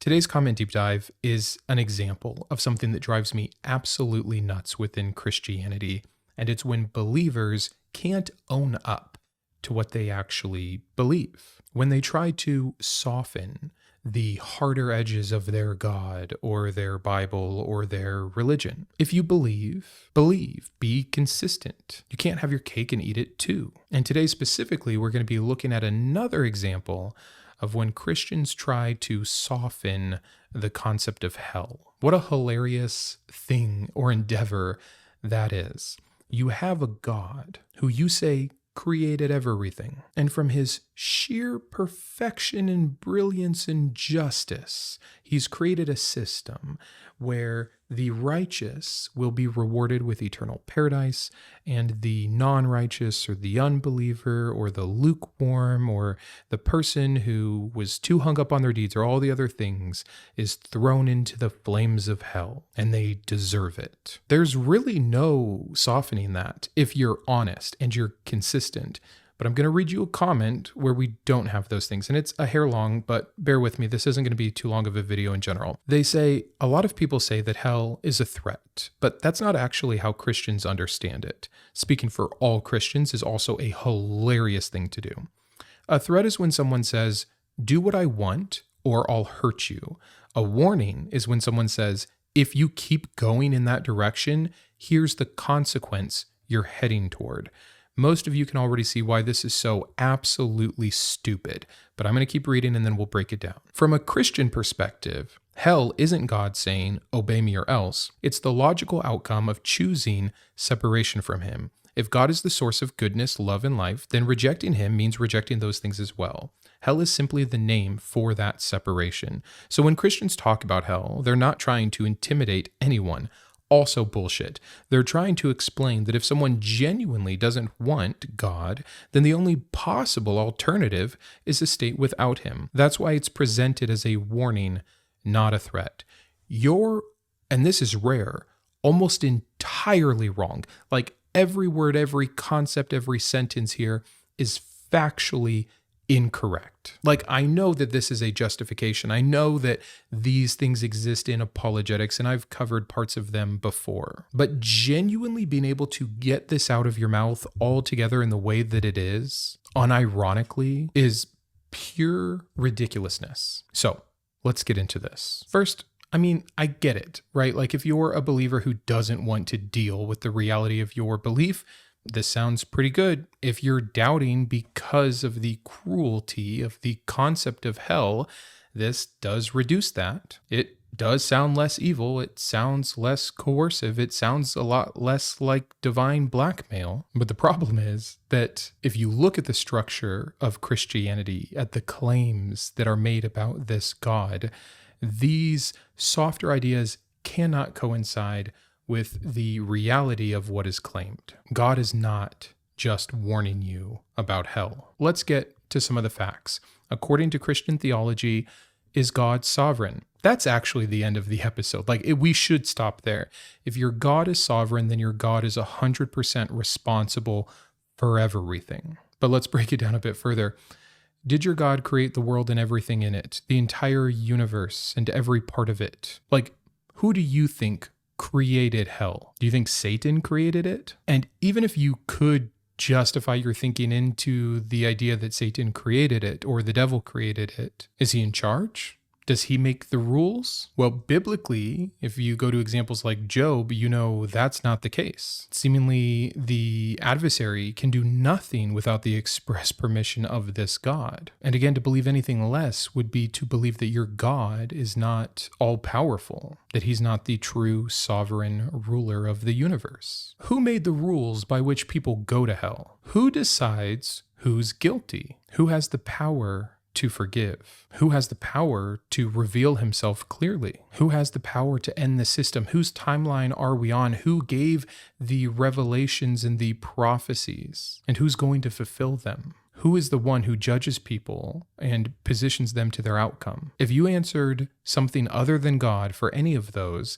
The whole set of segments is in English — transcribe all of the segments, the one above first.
Today's comment deep dive is an example of something that drives me absolutely nuts within Christianity, and it's when believers can't own up to what they actually believe. When they try to soften the harder edges of their God or their Bible or their religion. If you believe, be consistent. You can't have your cake and eat it too. And today specifically, we're going to be looking at another example of when Christians try to soften the concept of hell. What a hilarious thing or endeavor that is. You have a God who you say created everything, and from his sheer perfection and brilliance and justice, he's created a system where the righteous will be rewarded with eternal paradise, and the non-righteous or the unbeliever or the lukewarm or the person who was too hung up on their deeds or all the other things is thrown into the flames of hell, and they deserve it. There's really no softening that if you're honest and you're consistent. But I'm going to read you a comment where we don't have those things. And it's a hair long, but bear with me. This isn't going to be too long of a video in general. They say, a lot of people say that hell is a threat, but that's not actually how Christians understand it. Speaking for all Christians is also a hilarious thing to do. A threat is when someone says, do what I want or I'll hurt you. A warning is when someone says, if you keep going in that direction, here's the consequence you're heading toward. Most of you can already see why this is so absolutely stupid, but I'm going to keep reading and then we'll break it down. From a Christian perspective, hell isn't God saying, obey me or else. It's the logical outcome of choosing separation from him. If God is the source of goodness, love, and life, then rejecting him means rejecting those things as well. Hell is simply the name for that separation. So when Christians talk about hell, they're not trying to intimidate anyone. Also bullshit. They're trying to explain that if someone genuinely doesn't want God, then the only possible alternative is a state without him. That's why it's presented as a warning, not a threat. You're, and this is rare, almost entirely wrong. Like every word, every concept, every sentence here is factually incorrect. Like, I know that this is a justification. I know that these things exist in apologetics, and I've covered parts of them before. But genuinely being able to get this out of your mouth altogether in the way that it is, unironically, is pure ridiculousness. So, let's get into this. First, I get it, right? Like, if you're a believer who doesn't want to deal with the reality of your belief, this sounds pretty good. If you're doubting because of the cruelty of the concept of hell, this does reduce that. It does sound less evil. It sounds less coercive. It sounds a lot less like divine blackmail. But the problem is that if you look at the structure of Christianity, at the claims that are made about this God, these softer ideas cannot coincide with the reality of what is claimed. God is not just warning you about hell. Let's get to some of the facts. According to Christian theology, is God sovereign? That's actually the end of the episode. We should stop there. If your God is sovereign, then your God is 100% responsible for everything. But let's break it down a bit further. Did your God create the world and everything in it, the entire universe and every part of it? Who do you think created hell? Do you think Satan created it? And even if you could justify your thinking into the idea that Satan created it or the devil created it, is he in charge? Does he make the rules? Well, biblically, if you go to examples like Job, you know that's not the case. Seemingly, the adversary can do nothing without the express permission of this God. And again, to believe anything less would be to believe that your God is not all-powerful, that he's not the true sovereign ruler of the universe. Who made the rules by which people go to hell? Who decides who's guilty? Who has the power to forgive? Who has the power to reveal himself clearly? Who has the power to end the system? Whose timeline are we on? Who gave the revelations and the prophecies? And who's going to fulfill them? Who is the one who judges people and positions them to their outcome? If you answered something other than God for any of those,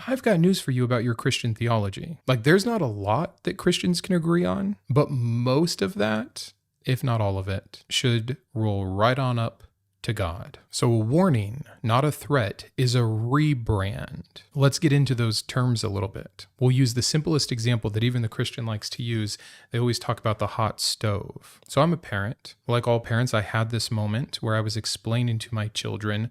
I've got news for you about your Christian theology. There's not a lot that Christians can agree on, but most of that, if not all of it, should roll right on up to God. So a warning, not a threat, is a rebrand. Let's get into those terms a little bit. We'll use the simplest example that even the Christian likes to use. They always talk about the hot stove. So I'm a parent. Like all parents, I had this moment where I was explaining to my children,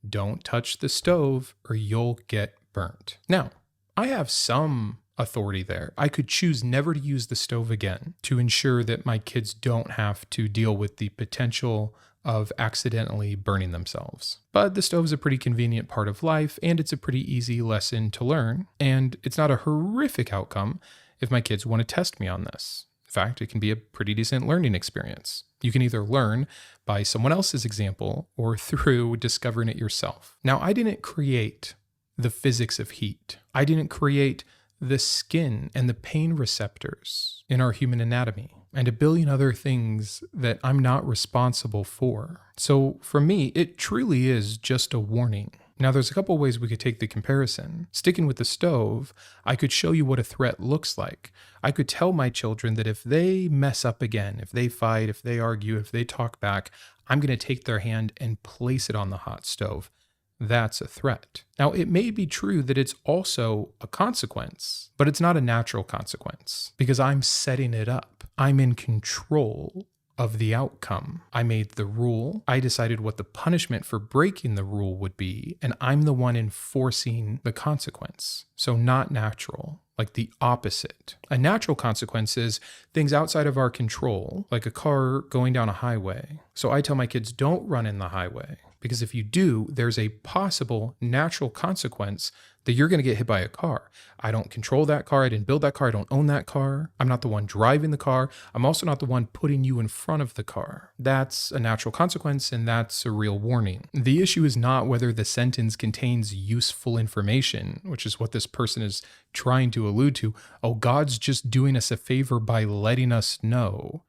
don't touch the stove or you'll get burnt. Now, I have some authority there. I could choose never to use the stove again to ensure that my kids don't have to deal with the potential of accidentally burning themselves. But the stove's a pretty convenient part of life, and it's a pretty easy lesson to learn, and it's not a horrific outcome if my kids want to test me on this. In fact, it can be a pretty decent learning experience. You can either learn by someone else's example or through discovering it yourself. Now, I didn't create the physics of heat. I didn't create the skin and the pain receptors in our human anatomy, and a billion other things that I'm not responsible for. So for me, it truly is just a warning. Now, there's a couple ways we could take the comparison. Sticking with the stove, I could show you what a threat looks like. I could tell my children that if they mess up again, if they fight, if they argue, if they talk back, I'm going to take their hand and place it on the hot stove. That's a threat. Now, it may be true that it's also a consequence, but it's not a natural consequence because I'm setting it up. I'm in control of the outcome. I made the rule. I decided what the punishment for breaking the rule would be, and I'm the one enforcing the consequence. So not natural, like the opposite. A natural consequence is things outside of our control, like a car going down a highway. So I tell my kids, don't run in the highway. Because if you do, there's a possible natural consequence that you're going to get hit by a car. I don't control that car. I didn't build that car. I don't own that car. I'm not the one driving the car. I'm also not the one putting you in front of the car. That's a natural consequence, and that's a real warning. The issue is not whether the sentence contains useful information, which is what this person is trying to allude to. Oh, God's just doing us a favor by letting us know.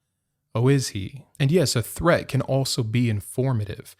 Oh, is he? And yes, a threat can also be informative.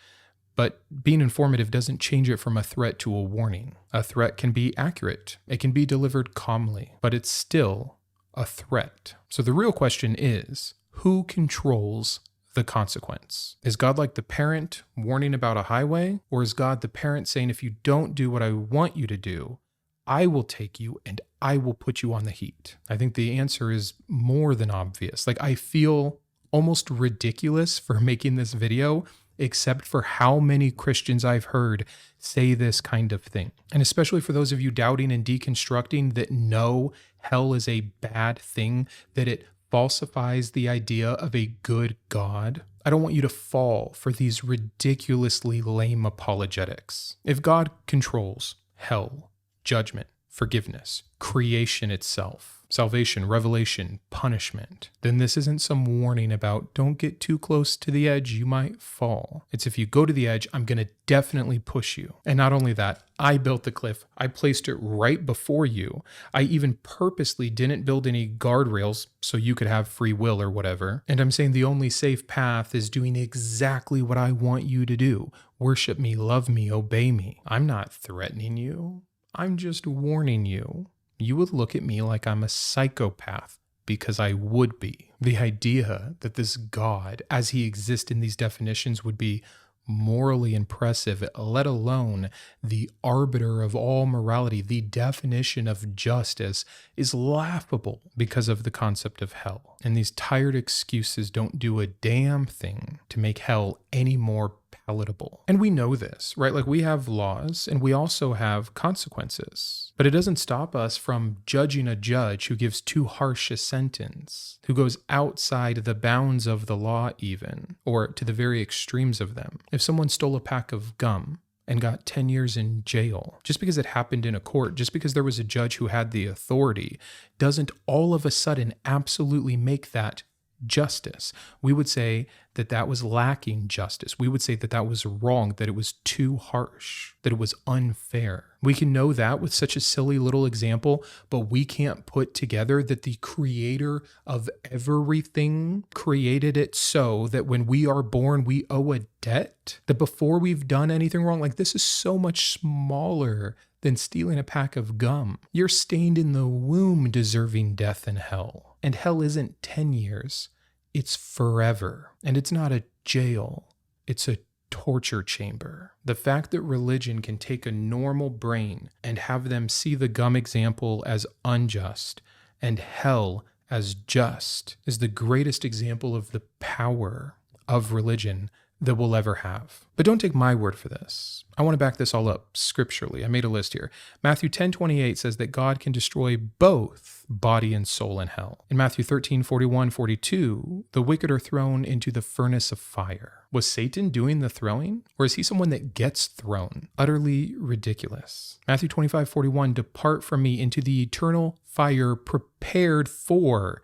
But being informative doesn't change it from a threat to a warning. A threat can be accurate. It can be delivered calmly, but it's still a threat. So the real question is, who controls the consequence? Is God like the parent warning about a highway? Or is God the parent saying, if you don't do what I want you to do, I will take you and I will put you on the heat? I think the answer is more than obvious. Like, I feel almost ridiculous for making this video, except for how many Christians I've heard say this kind of thing. And especially for those of you doubting and deconstructing that no, hell is a bad thing, that it falsifies the idea of a good God. I don't want you to fall for these ridiculously lame apologetics. If God controls hell, judgment, forgiveness, creation itself, salvation, revelation, punishment, then this isn't some warning about don't get too close to the edge, you might fall. It's if you go to the edge, I'm going to definitely push you. And not only that, I built the cliff. I placed it right before you. I even purposely didn't build any guardrails so you could have free will or whatever. And I'm saying the only safe path is doing exactly what I want you to do. Worship me, love me, obey me. I'm not threatening you. I'm just warning you. You would look at me like I'm a psychopath, because I would be. The idea that this God, as he exists in these definitions, would be morally impressive, let alone the arbiter of all morality, the definition of justice, is laughable because of the concept of hell. And these tired excuses don't do a damn thing to make hell any more palatable. And we know this, right? Like, we have laws and we also have consequences, but it doesn't stop us from judging a judge who gives too harsh a sentence, who goes outside the bounds of the law even, or to the very extremes of them. If someone stole a pack of gum and got 10 years in jail, just because it happened in a court, just because there was a judge who had the authority, doesn't all of a sudden absolutely make that justice. We would say that that was lacking justice. We would say that that was wrong, that it was too harsh, that it was unfair. We can know that with such a silly little example, but we can't put together that the creator of everything created it so that when we are born, we owe a debt, that before we've done anything wrong, like, this is so much smaller than stealing a pack of gum. You're stained in the womb deserving death and hell. And hell isn't 10 years, it's forever. And it's not a jail, it's a torture chamber. The fact that religion can take a normal brain and have them see the gum example as unjust and hell as just is the greatest example of the power of religion that we'll ever have. But don't take my word for this. I want to back this all up scripturally. I made a list here. Matthew 10:28 says that God can destroy both body and soul in hell. In Matthew 13:41-42, the wicked are thrown into the furnace of fire. Was Satan doing the throwing? Or is he someone that gets thrown? Utterly ridiculous. Matthew 25:41, depart from me into the eternal fire prepared for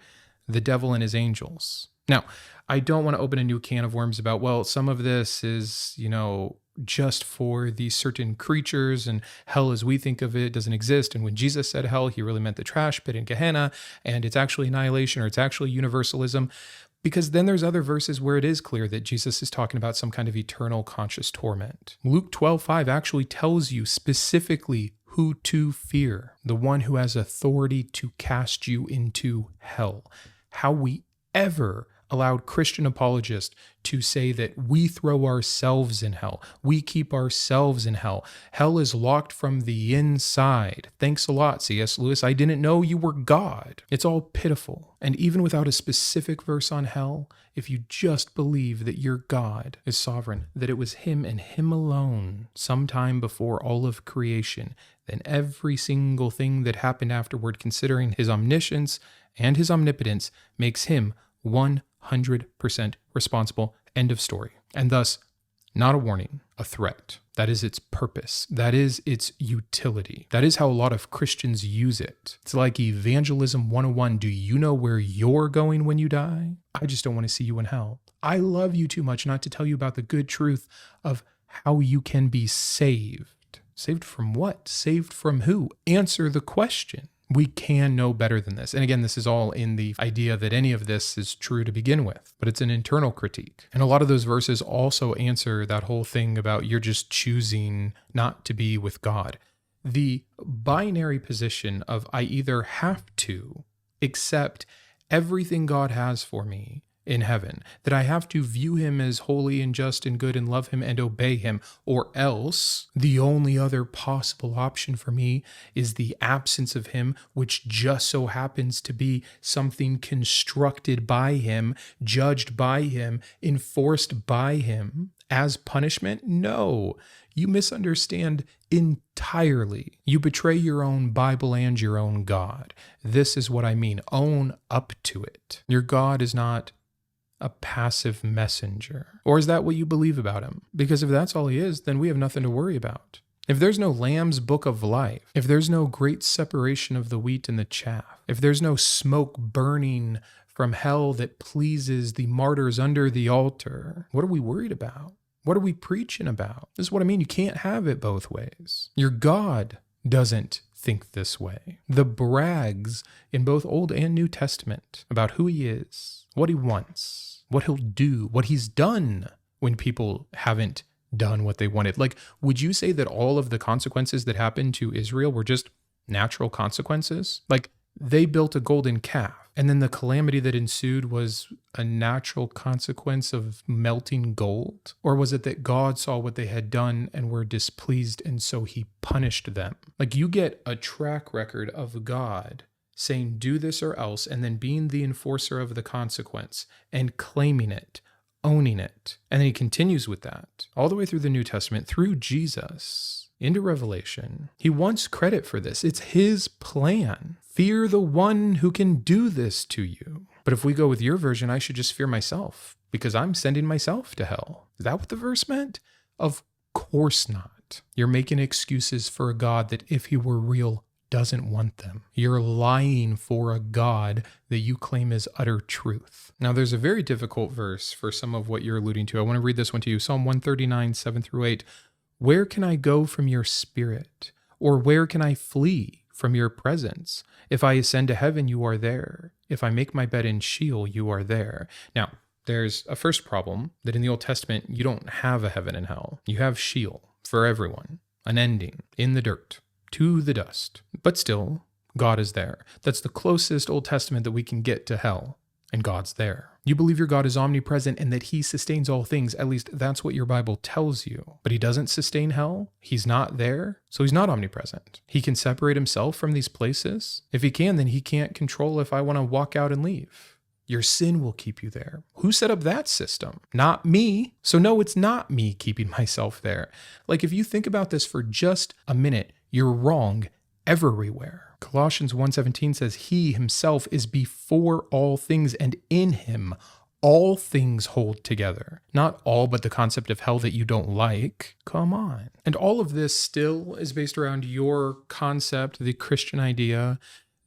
the devil and his angels. Now, I don't want to open a new can of worms about, well, some of this is, just for these certain creatures, and hell as we think of it doesn't exist. And when Jesus said hell, he really meant the trash pit in Gehenna, and it's actually annihilation or it's actually universalism. Because then there's other verses where it is clear that Jesus is talking about some kind of eternal conscious torment. Luke 12:5 actually tells you specifically who to fear, the one who has authority to cast you into hell. How we ever allowed Christian apologists to say that we throw ourselves in hell. We keep ourselves in hell. Hell is locked from the inside. Thanks a lot, C.S. Lewis. I didn't know you were God. It's all pitiful. And even without a specific verse on hell, if you just believe that your God is sovereign, that it was him and him alone sometime before all of creation, then every single thing that happened afterward, considering his omniscience and his omnipotence, makes him 100% responsible. End of story. And thus, not a warning, a threat. That is its purpose. That is its utility. That is how a lot of Christians use it. It's like Evangelism 101. Do you know where you're going when you die? I just don't want to see you in hell. I love you too much not to tell you about the good truth of how you can be saved. Saved from what? Saved from who? Answer the question. We can know better than this. And again, this is all in the idea that any of this is true to begin with, but it's an internal critique. And a lot of those verses also answer that whole thing about you're just choosing not to be with God. The binary position of I either have to accept everything God has for me in heaven, that I have to view him as holy and just and good and love him and obey him, or else the only other possible option for me is the absence of him, which just so happens to be something constructed by him, judged by him, enforced by him as punishment. No, you misunderstand entirely. You betray your own Bible and your own God. This is what I mean. Own up to it. Your God is not a passive messenger. Or is that what you believe about him? Because if that's all he is, then we have nothing to worry about. If there's no Lamb's Book of Life, if there's no great separation of the wheat and the chaff, if there's no smoke burning from hell that pleases the martyrs under the altar, what are we worried about? What are we preaching about? This is what I mean. You can't have it both ways. Your God doesn't think this way. The brags in both Old and New Testament about who he is, what he wants, what he'll do, what he's done when people haven't done what they wanted. Like, would you say that all of the consequences that happened to Israel were just natural consequences? Like, they built a golden calf, and then the calamity that ensued was a natural consequence of melting gold? Or was it that God saw what they had done and were displeased, and so he punished them? Like, you get a track record of God saying, do this or else, and then being the enforcer of the consequence and claiming it, owning it. And then he continues with that all the way through the New Testament, through Jesus, into Revelation. He wants credit for this. It's his plan. Fear the one who can do this to you. But if we go with your version, I should just fear myself because I'm sending myself to hell. Is that what the verse meant? Of course not. You're making excuses for a God that, if he were real, doesn't want them. You're lying for a God that you claim is utter truth. Now, there's a very difficult verse for some of what you're alluding to. I want to read this one to you. Psalm 139, 7-8. Where can I go from your spirit? Or where can I flee from your presence? If I ascend to heaven, you are there. If I make my bed in Sheol, you are there. Now, there's a first problem that in the Old Testament, you don't have a heaven and hell. You have Sheol for everyone, an ending in the dirt, to the dust. But still, God is there. That's the closest Old Testament that we can get to hell. and God's there. You believe your God is omnipresent and that he sustains all things. At least that's what your Bible tells you. But he doesn't sustain hell. He's not there. So he's not omnipresent. He can separate himself from these places. If he can, then he can't control if I want to walk out and leave. Your sin will keep you there. Who set up that system? Not me. So no, it's not me keeping myself there. Like, if you think about this for just a minute, you're wrong everywhere. Colossians 1:17 says, he himself is before all things, and in him all things hold together. Not all, but the concept of hell that you don't like. Come on. And all of this still is based around your concept, the Christian idea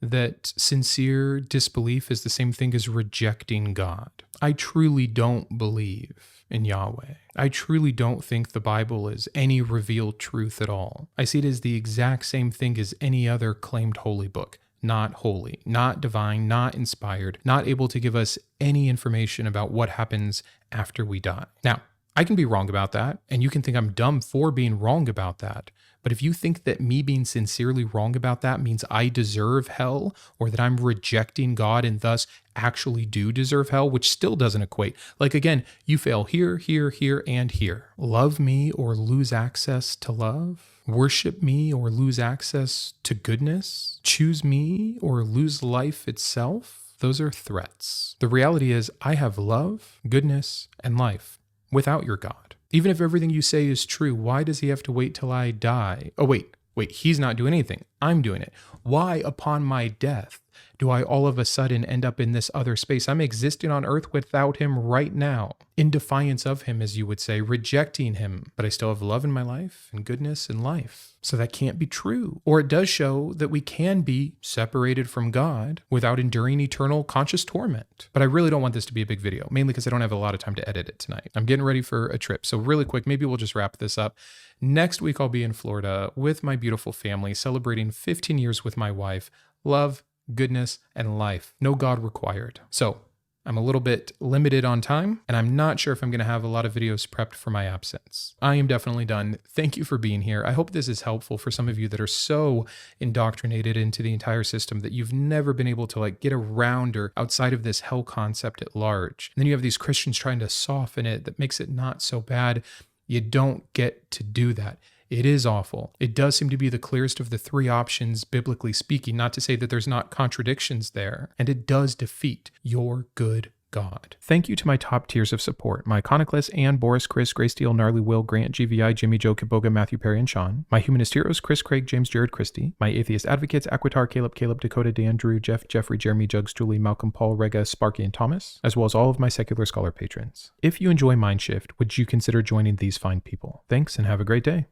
that sincere disbelief is the same thing as rejecting God. I truly don't believe in Yahweh. I truly don't think the Bible is any revealed truth at all. I see it as the exact same thing as any other claimed holy book. Not holy, not divine, not inspired, not able to give us any information about what happens after we die. Now, I can be wrong about that, and you can think I'm dumb for being wrong about that. But if you think that me being sincerely wrong about that means I deserve hell, or that I'm rejecting God and thus actually do deserve hell, which still doesn't equate. Like, again, you fail here, here, here, and here. Love me or lose access to love. Worship me or lose access to goodness. Choose me or lose life itself. Those are threats. The reality is I have love, goodness, and life without your God. Even if everything you say is true, why does he have to wait till I die? Oh, wait, he's not doing anything. I'm doing it. Why, upon my death, do I all of a sudden end up in this other space? I'm existing on earth without him right now, in defiance of him, as you would say, rejecting him. But I still have love in my life and goodness in life. So that can't be true. Or it does show that we can be separated from God without enduring eternal conscious torment. But I really don't want this to be a big video, mainly because I don't have a lot of time to edit it tonight. I'm getting ready for a trip. So really quick, maybe we'll just wrap this up. Next week, I'll be in Florida with my beautiful family, celebrating 15 years with my wife. Love, goodness, and life. No God required. So I'm a little bit limited on time, and I'm not sure if I'm going to have a lot of videos prepped for my absence. I am definitely done. Thank you for being here. I hope this is helpful for some of you that are so indoctrinated into the entire system that you've never been able to get around or outside of this hell concept at large. And then you have these Christians trying to soften it that makes it not so bad. You don't get to do that. It is awful. It does seem to be the clearest of the three options, biblically speaking, not to say that there's not contradictions there. And it does defeat your good God. Thank you to my top tiers of support, my Iconoclast, Ann, Boris, Chris, Greysteel, Gnarlywill, Grant, GVI, Jimmy, Joe, Kitboga, Matthew, Perry, and Shawn, my Humanist heroes, Chris, Craig, James, Jarrod, Kristi, my Atheist advocates, Aquitar, Caleb, Dakota, Dan, Drew, Jeff, Jeffrey, Jeremy, Jugs, Julie, Malcolm, Paul, Rega, Sparky, and Thomas, as well as all of my secular scholar patrons. If you enjoy Mindshift, would you consider joining these fine people? Thanks, and have a great day.